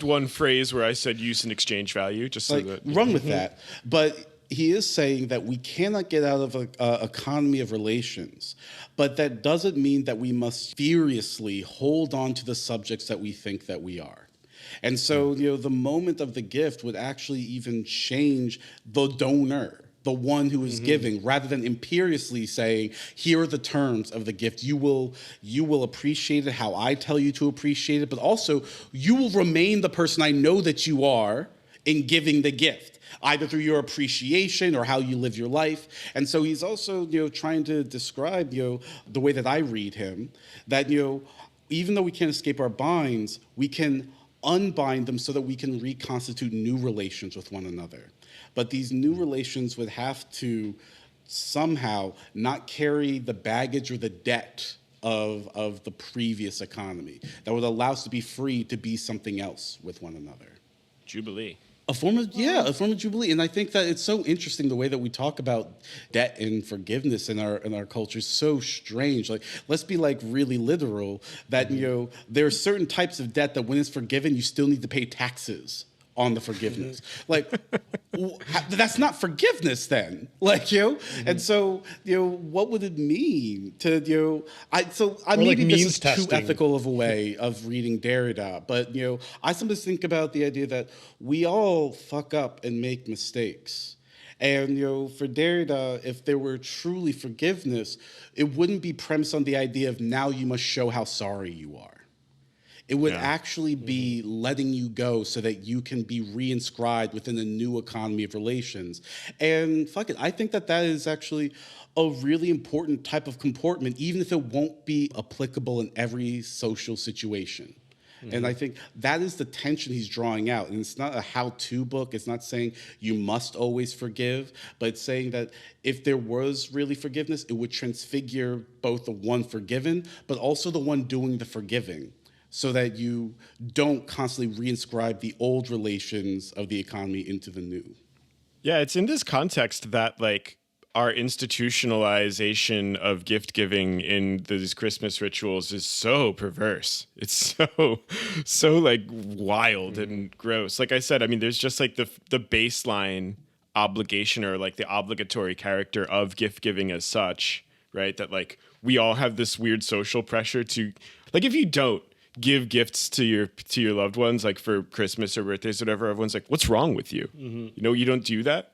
one phrase where I said use and exchange value, just so like, that run with that. But he is saying that we cannot get out of an economy of relations, but that doesn't mean that we must furiously hold on to the subjects that we think that we are. And so, you know, the moment of the gift would actually even change the donor, the one who is giving, rather than imperiously saying, here are the terms of the gift. You will appreciate it how I tell you to appreciate it, but also you will remain the person I know that you are in giving the gift, either through your appreciation or how you live your life. And so he's also, you know, trying to describe, you know, the way that I read him, that, you know, even though we can't escape our binds, we can unbind them so that we can reconstitute new relations with one another. But these new relations would have to somehow not carry the baggage or the debt of the previous economy that would allow us to be free to be something else with one another. Jubilee. A form of jubilee. And I think that it's so interesting the way that we talk about debt and forgiveness in our culture is so strange. Like, let's be like really literal that, you know, there are certain types of debt that when it's forgiven, you still need to pay taxes on the forgiveness. Like, that's not forgiveness then. Like, you know, and so, you know, what would it mean to, you know, maybe this is too ethical of a way of reading Derrida, but, you know, I sometimes think about the idea that we all fuck up and make mistakes. And, you know, for Derrida, if there were truly forgiveness, it wouldn't be premised on the idea of now you must show how sorry you are. It would actually be letting you go so that you can be reinscribed within a new economy of relations. And fuck it, I think that that is actually a really important type of comportment, even if it won't be applicable in every social situation. And I think that is the tension he's drawing out. And it's not a how-to book. It's not saying you must always forgive, but it's saying that if there was really forgiveness, it would transfigure both the one forgiven, but also the one doing the forgiving, so that you don't constantly reinscribe the old relations of the economy into the new. Yeah, it's in this context that, like, our institutionalization of gift giving in these Christmas rituals is so perverse. It's so like wild and gross. Like I said, I mean, there's just like the baseline obligation or like the obligatory character of gift giving as such, right? That like we all have this weird social pressure to, like, if you don't give gifts to your loved ones, like for Christmas or birthdays, or whatever, everyone's like, what's wrong with you? You know, you don't do that.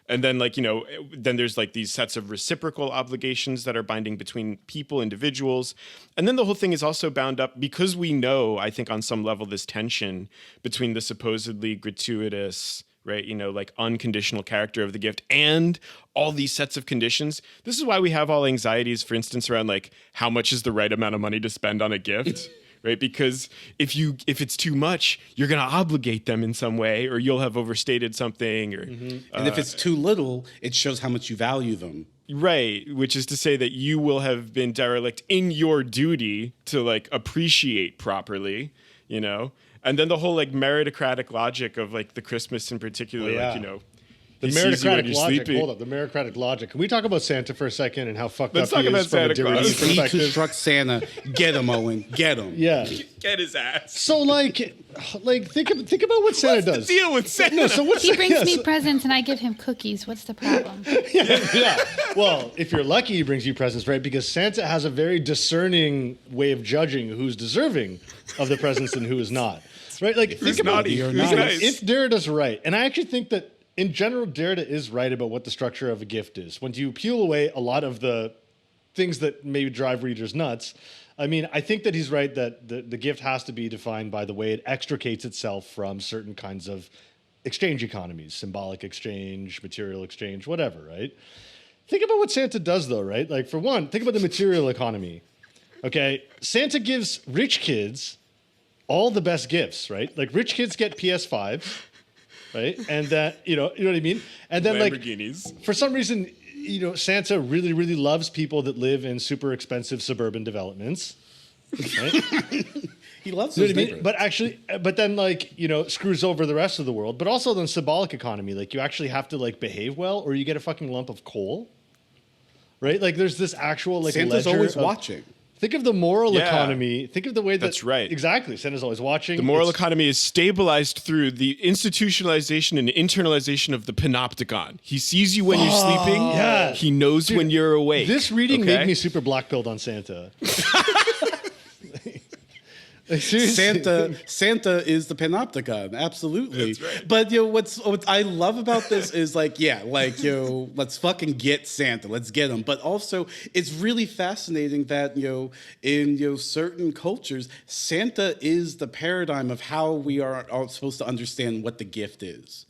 And then, like, you know, then there's like these sets of reciprocal obligations that are binding between people, individuals. And then the whole thing is also bound up because we know, I think on some level, this tension between the supposedly gratuitous right? You know, like unconditional character of the gift and all these sets of conditions. This is why we have all anxieties, for instance, around like how much is the right amount of money to spend on a gift, right? Because if it's too much, you're going to obligate them in some way, or you'll have overstated something, or And if it's too little, it shows how much you value them. right, which is to say that you will have been derelict in your duty to like appreciate properly, you know. And then the whole like meritocratic logic of like the Christmas in particular, like, you know, the he sees you when meritocratic you're logic. sleeping. Hold up, the meritocratic logic. Can we talk about Santa for a second and how fucked Let's up talk he about is from a Santa Claus. Derrida perspective? Deconstruct Santa. Get him, Owen. Get him. Yeah. Get his ass. So like think about what Santa does. Deal with Santa. No, so what's He brings yeah, me so- presents and I give him cookies. What's the problem? yeah. Well, if you're lucky, he brings you presents, right? Because Santa has a very discerning way of judging who's deserving of the presents and who is not. Right? Like, think about naughty or think nice? about if Derrida's right, and I actually think that in general, Derrida is right about what the structure of a gift is. When you peel away a lot of the things that maybe drive readers nuts, I mean, I think that he's right that the gift has to be defined by the way it extricates itself from certain kinds of exchange economies, symbolic exchange, material exchange, whatever, right? Think about what Santa does, though, right? Like, for one, think about the material economy. Okay, Santa gives rich kids all the best gifts, right? Like, rich kids get PS5s, right? And that, you know what I mean? And then, Lamborghinis. like, for some reason, you know, Santa really, really loves people that live in super expensive suburban developments, right? He loves You know his what I mean? neighbors. But actually, but then, like, you know, screws over the rest of the world. But also the symbolic economy, like, you actually have to like behave well, or you get a fucking lump of coal, right? Like, there's this actual like Santa's ledger always of- watching. Think of the moral Yeah. economy. Think of the way that That's right. Exactly. Santa's always watching. The moral It's- economy is stabilized through the institutionalization and internalization of the panopticon. He sees you when you're sleeping. yeah. He knows Dude, when you're awake. This reading okay? made me super black-pilled on Santa. Like, seriously. Santa is the panopticon, absolutely. That's right. But you know what I love about this is like, yeah, like, you know, let's fucking get Santa, let's get him. But also, it's really fascinating that, you know, in, you know, certain cultures, Santa is the paradigm of how we are all supposed to understand what the gift is,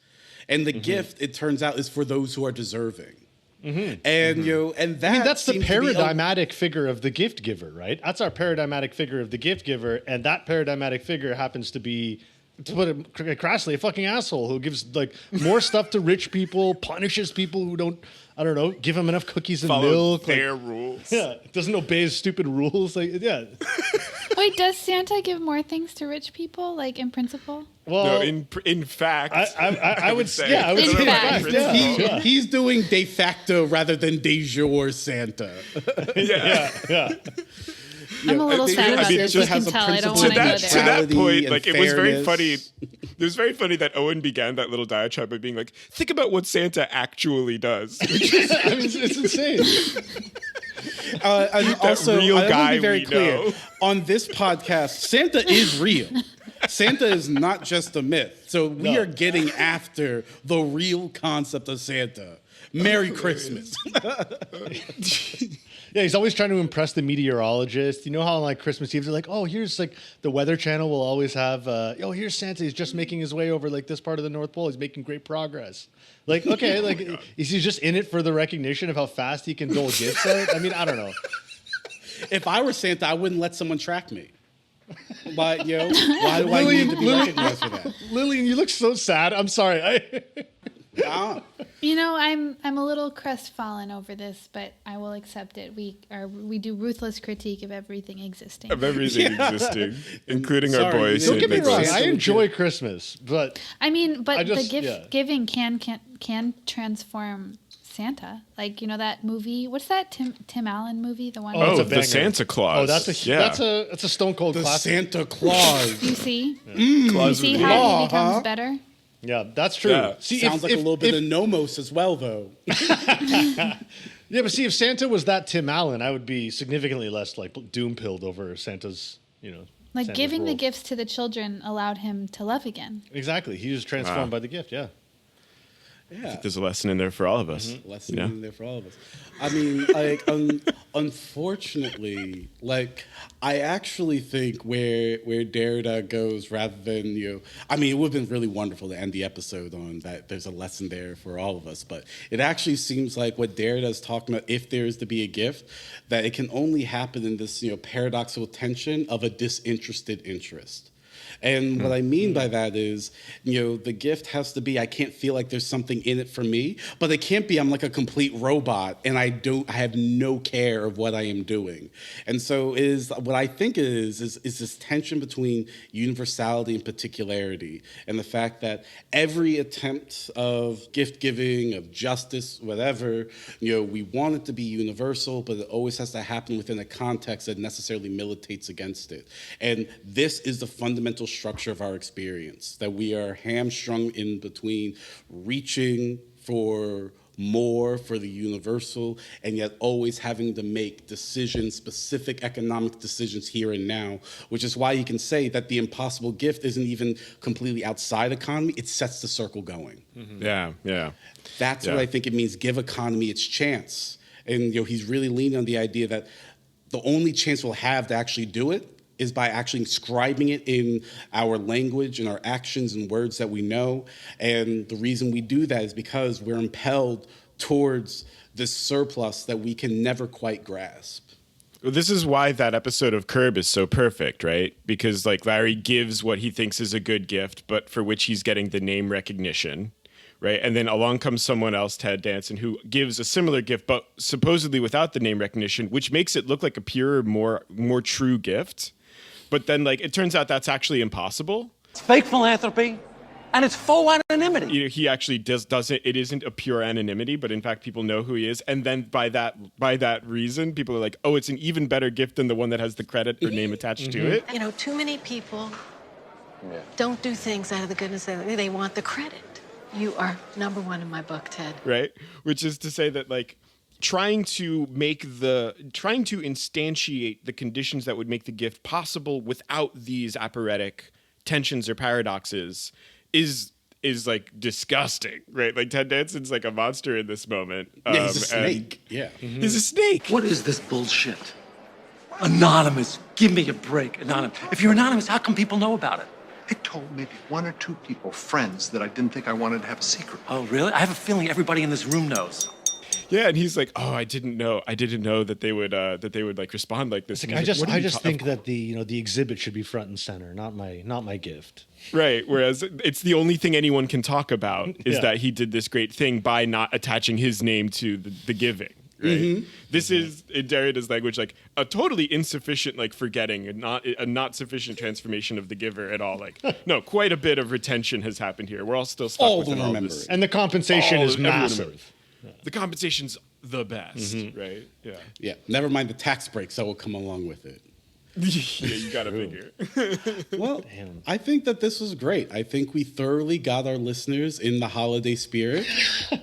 and the gift, it turns out, is for those who are deserving. And you know, and that I mean, that's the seems to be a- paradigmatic figure of the gift giver, right? That's our paradigmatic figure of the gift giver, and that paradigmatic figure happens to be, to put it crassly, a fucking asshole who gives like more stuff to rich people, punishes people who don't, I don't know, give them enough cookies and Follow milk. their like, rules. yeah, doesn't obey his stupid rules. Like, yeah. Wait, does Santa give more things to rich people, like in principle? Well, No, in fact, I would say. yeah, I would In say fact. yeah. He's doing de facto rather than de jure Santa. Yeah. I'm a little I think sad it about has this. You has can a tell I don't principle want to to go that there. to that Neutrality point, and like it was very fairness. funny. It was very funny that Owen began that little diatribe by being like, "Think about what Santa actually does." I mean, it's insane. And also, real I want to guy be very we clear. know. On this podcast, Santa is real. Santa is not just a myth. So we No. are getting after the real concept of Santa. Merry Christmas. Yeah, he's always trying to impress the meteorologist. You know how on like Christmas Eve they're like, oh, here's like the Weather Channel will always have, oh, here's Santa. He's just making his way over like this part of the North Pole. He's making great progress. Like, okay, like is he just in it for the recognition of how fast he can dole gifts out? I mean, I don't know. If I were Santa, I wouldn't let someone track me. But, you know, why do I need to be recognized for that? Lillian, you look so sad. I'm sorry. Ah. You know, I'm a little crestfallen over this, but I will accept it. We do ruthless critique of everything existing. Of everything existing, including our Sorry, boy. you Don't get me Makes wrong. sense. I enjoy Christmas, but I mean, but I the just- gift yeah. giving can transform Santa. Like, you know that movie? What's that Tim Allen movie? The one. Oh, it's Oh, a the banger. Santa Claus. oh, that's a Stone Cold The classic. Santa Claus. You see? Claus See with how the- he becomes huh? better? Yeah, that's true. Yeah. See, Sounds like a little bit of nomos as well, though. Yeah, but see, if Santa was that Tim Allen, I would be significantly less like doom-pilled over Santa's, Like Santa's giving the role. gifts to the children allowed him to love again. Exactly. He was transformed by the gift, yeah. I think there's a lesson in there for all of us. Lesson in there for all of us. I mean, like, unfortunately, like, I actually think where Derrida goes, rather than, I mean, it would have been really wonderful to end the episode on that there's a lesson there for all of us, but it actually seems like what Derrida is talking about, if there is to be a gift, that it can only happen in this, paradoxical tension of a disinterested interest. And what I mean by that is, the gift has to be, I can't feel like there's something in it for me, but it can't be I'm like a complete robot and I have no care of what I am doing. And so what I think it is this tension between universality and particularity, and the fact that every attempt of gift giving, of justice, whatever, we want it to be universal, but it always has to happen within a context that necessarily militates against it. And this is the fundamental structure of our experience, that we are hamstrung in between reaching for more, for the universal, and yet always having to make decisions, specific economic decisions here and now, which is why you can say that the impossible gift isn't even completely outside economy, it sets the circle going. Yeah. That's what I think it means, give economy its chance. And he's really leaning on the idea that the only chance we'll have to actually do it is by actually inscribing it in our language and our actions and words that we know. And the reason we do that is because we're impelled towards this surplus that we can never quite grasp. Well, this is why that episode of Curb is so perfect, right? Because like Larry gives what he thinks is a good gift, but for which he's getting the name recognition, right? And then along comes someone else, Ted Danson, who gives a similar gift, but supposedly without the name recognition, which makes it look like a pure, more true gift. But then, like, it turns out that's actually impossible. It's fake philanthropy, and it's faux anonymity. He actually doesn't. It isn't a pure anonymity, but in fact, people know who he is. And then by that reason, people are like, "Oh, it's an even better gift than the one that has the credit or name attached to it." Too many people don't do things out of the goodness of they want the credit. You are number one in my book, Ted. Right, which is to say that like. Trying to instantiate the conditions that would make the gift possible without these apparetic tensions or paradoxes is like disgusting, right? Like Ted Danson's like a monster in this moment. He's a snake. He's a snake. What is this bullshit? Anonymous. Give me a break, Anonymous. If you're anonymous, how come people know about it? I told maybe one or two people, friends, that I didn't think I wanted to have a secret. Oh, really? I have a feeling everybody in this room knows. Yeah, and he's like, "Oh, I didn't know that they would like respond like this." Like, I just think that the exhibit should be front and center, not my gift. Right. Whereas it's the only thing anyone can talk about is that he did this great thing by not attaching his name to the giving. Right. This is in Derrida's language like a totally insufficient like forgetting and not sufficient transformation of the giver at all. Like no, quite a bit of retention has happened here. We're all still stuck with all this. And the compensation is massive. The compensation's the best, right? Yeah. Never mind the tax breaks that will come along with it. Yeah, you gotta figure. Well, I think that this was great. I think we thoroughly got our listeners in the holiday spirit.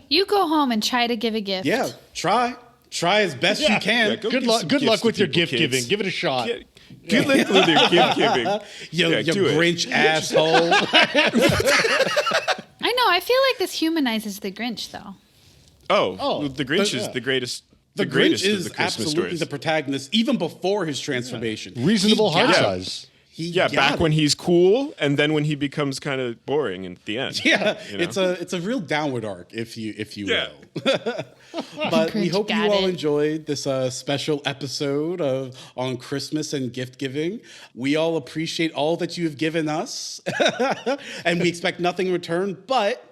You go home and try to give a gift. Yeah, try as best you can. Yeah, Good luck with your gift giving. Give it a shot. Good luck with your gift giving. You Grinch asshole. I know. I feel like this humanizes the Grinch, though. The Grinch is the greatest. The greatest Grinch of is the Christmas absolutely stories. the protagonist, even before his transformation. Reasonable heart got it. size. Back when he's cool, and then when he becomes kind of boring at the end. Yeah, it's a real downward arc, if you will. But we Grinch hope you got all it. enjoyed this special episode on Christmas and gift giving. We all appreciate all that you have given us, and we expect nothing in return. But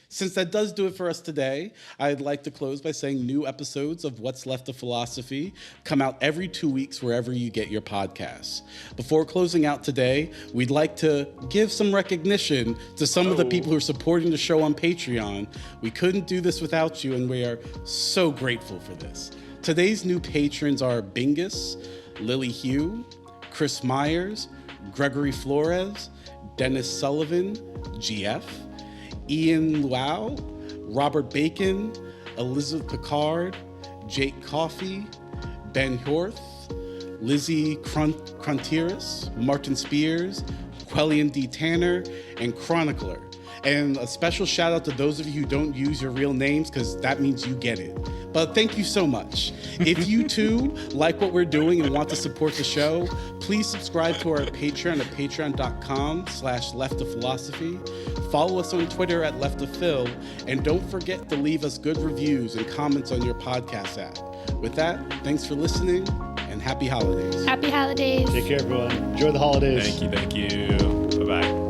since that does do it for us today, I'd like to close by saying new episodes of What's Left of Philosophy come out every 2 weeks wherever you get your podcasts. Before closing out today, we'd like to give some recognition to some of the people who are supporting the show on Patreon. We couldn't do this without you, and we are so grateful for this. Today's new patrons are Bingus, Lily Hugh, Chris Myers, Gregory Flores, Dennis Sullivan, GF, Ian Luau, Robert Bacon, Elizabeth Picard, Jake Coffey, Ben Horth, Lizzie Crontiris, Martin Spears, Quellian D. Tanner, and Chronicler. And a special shout out to those of you who don't use your real names, because that means you get it. But thank you so much. If you too like what we're doing and want to support the show, please subscribe to our Patreon at patreon.com/leftofphilosophy. Follow us on Twitter at @leftofphil, and don't forget to leave us good reviews and comments on your podcast app. With that, thanks for listening and happy holidays. Happy holidays. Take care, everyone. Enjoy the holidays. Thank you. Bye-bye.